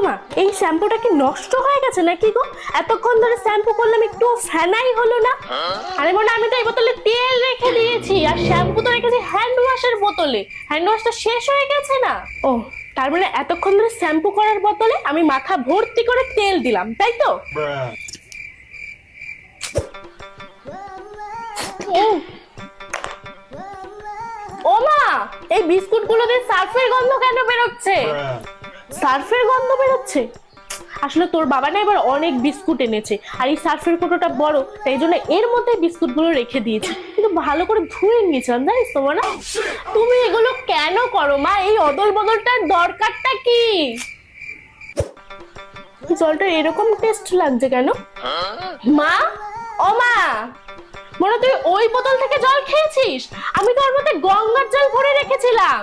মা, এই শ্যাম্পুটা কি নষ্ট হয়ে গেছে নাকি গো? এতক্ষণ ধরে শ্যাম্পু করলাম, একটু ফেনাই হলো না। আরে মনে, আমি তো এই বোতলে তেল রেখে দিয়েছি, আর শ্যাম্পু তো রেখেছি হ্যান্ড ওয়াশের বোতলে। হ্যান্ড ওয়াশটা শেষ হয়ে গেছে না? ও, তার মানে এতক্ষণ ধরে শ্যাম্পু করার বোতলে আমি মাথা ভর্তি করে তেল দিলাম, তাই তো? ও মা, এই বিস্কুট গুলোতে সার্ফের গন্ধ কেন বেরোচ্ছে? সার্ফের গন্ধ বেরোচ্ছে? আসলে তোর বাবা না এবার অনেক বিস্কুট এনেছে, আর এই সার্ফের কৌটোটা বড়, তাই জন্য এর মধ্যে বিস্কুট গুলো রেখে দিয়েছি। কিন্তু ভালো করে ধুয়ে নিয়েছিলাম, জানিস তো না? তুমি এগুলো কেন করো মা? এই অদল বদলটার দরকারটা কি? জলটা এরকম টেস্ট লাগছে কেন মা? ও মা, মনে তুই ওই বোতল থেকে জল খেয়েছিস? আমি তো ওর মধ্যে গঙ্গার জল ভরে রেখেছিলাম।